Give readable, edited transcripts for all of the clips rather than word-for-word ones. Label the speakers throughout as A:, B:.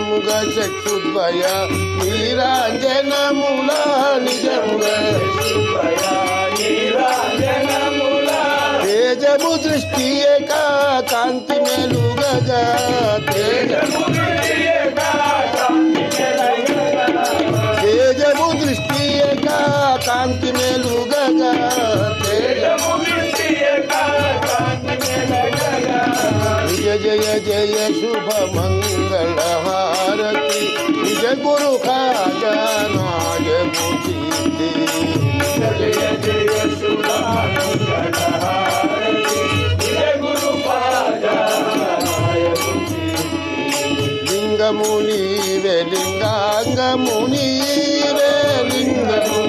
A: నిజముగా చక్షుద్వయ నీరాంజనముల నిజముగా తేజము దృష్టి ఏక కాంతి మెలుగగా తేజము దృష్టి ఏక కాంతి మెలుగగా జయ జయ జయ శుభ మంగళ హారతి నిజ గురు ఖజానాయ బుద్ధి జయ జయ శుభ మంగళ హారతి నిజ గురు ఖజానాయ బుద్ధి లింగము నీవే లింగాంగము నీవే లింగము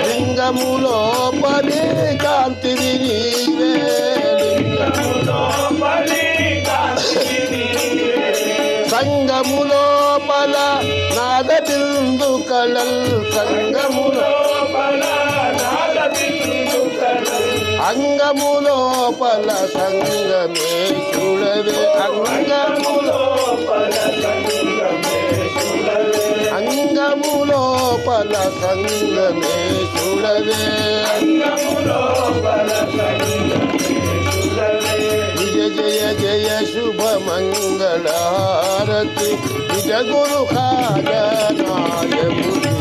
A: లింగము లోపలి కాంతి నీవే సంగము లోపల నాద బిందు కళల్ సంగము అంగము లోపల సంగమేశుడవే అంగము లోపల సంగమేశుడవే జయ జయ జయ శుభ మంగళ హారతి నిజ గురు ఖజానాయ బుద్ధి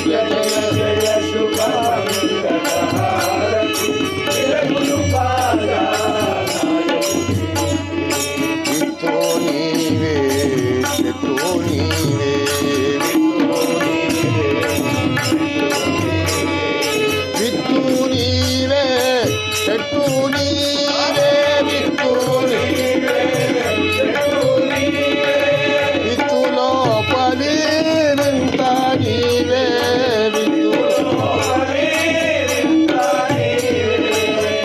A: జయ జయ జయ శుభ మంగళ హారతి నిజ గురు ఖజానాయ విత్తు నీవే విత్తు నీవే విత్తు నీవే చెట్టు నీవే విత్తు విత్తు లోపలి వింత నీవే విత్తు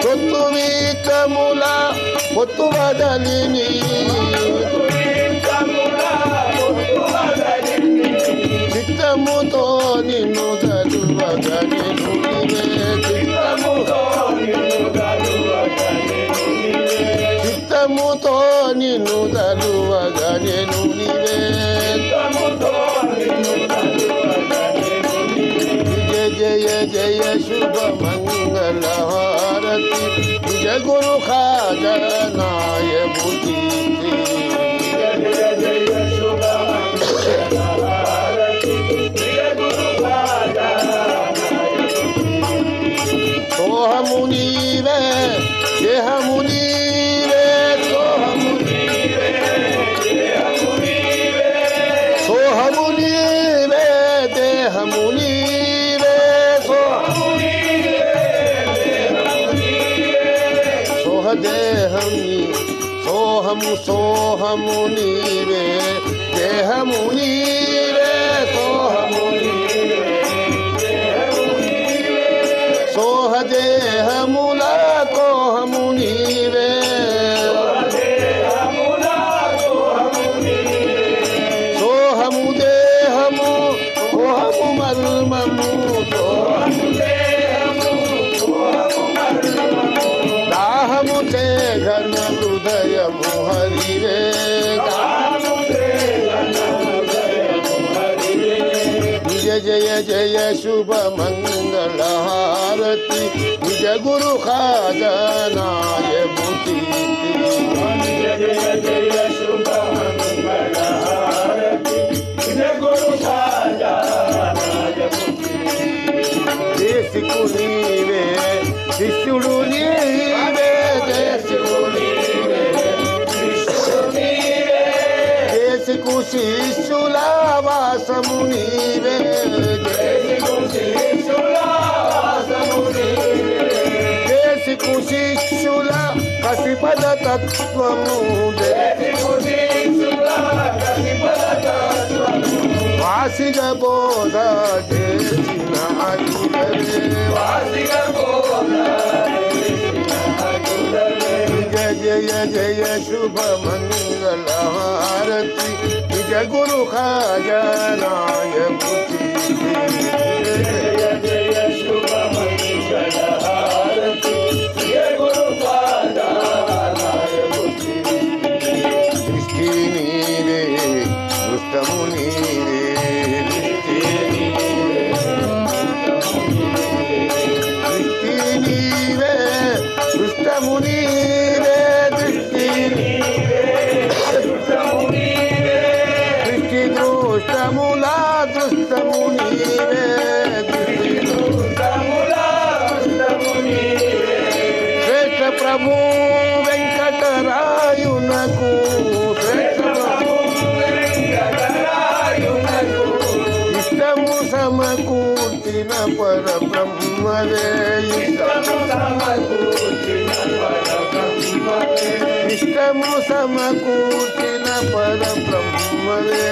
A: కొత్తు వీతముల పొత్తు వదలిని చిత్తముతో నిన్ను తలువగని చిత్తముతో నిన్ను తలువగనెను నీవే జయ జయ జయ శుభ మంగళ హారతి నిజ గురు ఖజానాయ బుద్ధి జయ జయ శుభ మంగళ హారతి నిజ గురు ఖజానాయ సోహము నీవే దేహము నీవే సోహము నీవే దేహము నీవే సోహము సోహము నీవే దేహము నీవే సోహము సోహదేహముల కోహము నీవే సోహము దేహము కోహము మర్మము దాహము చే ఘన హృదయము హరివే జయ జయ జయ శుభ మంగళ హారతి నిజ గురు ఖజానాయ బుద్ధి జయ జయ శుభ మంగళ హారతి నిజ గురు ఖజానాయ బుద్ధి దేశికు నీవే శిష్యుడు నీవే దేశికు నీవే దేశికు శిష్యుల వాసము నీవే దేశికు శిష్యుల కసిపద తత్వము వాసిగ బోధ చేసిన జయ జయ శుభ మంగళ హారతి నిజ గురు ఖజానాయ బుద్ధి జయ జయ శుభ మంగళ హారతి నిజ గురు ఖజానాయ బుద్ధి ప్రభు వెంకటరాయునకు ఇష్టము సమకూర్చిన పరబ్రహ్మవే ఇష్టము సమకూర్చిన పరబ్రహ్మవే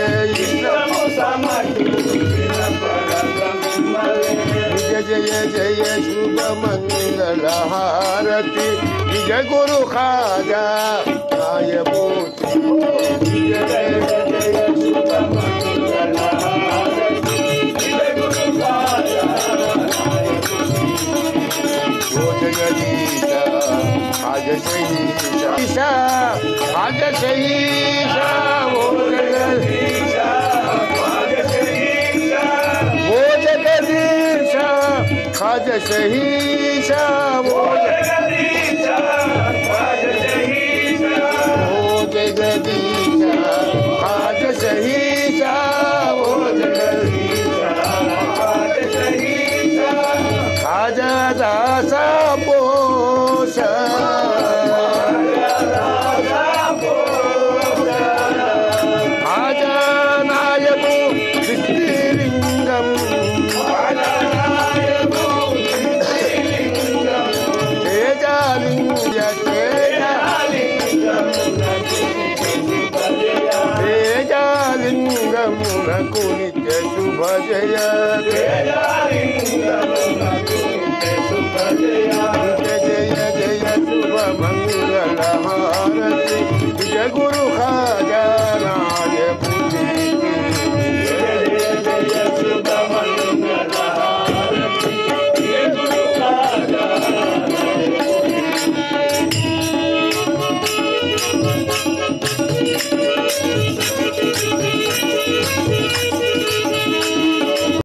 A: జయ జయ శుభ మంగళ హారతి నిజ గురు ఖాజా నాయబూతి జయ జయ శుభ మంగళ హారతి నిజ గురు ఖాజా ఓ జగదీశ ఖాజ శహీష ఖాజ శహీష ఓ జగదీశ खाजा शहीशा वो जगदीशा खाजा शहीशा वो जगदीशा खाजा दासा पोषा खाजा नायकु सिद्धिलिंगम तेजालिंगमुनकु नित्य शुभ जय